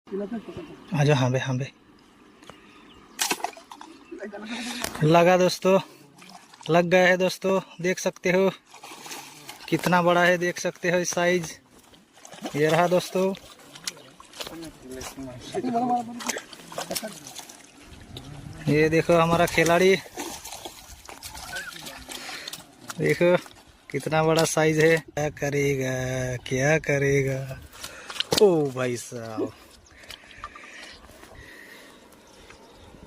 आजा हाँ बे लगा दोस्तों, लग गया है दोस्तों। देख सकते हो कितना बड़ा है, देख सकते हो साइज। ये रहा दोस्तों। ये देखो हमारा खिलाड़ी, देखो कितना बड़ा साइज है। क्या करेगा, क्या करेगा। ओ भाई साहब।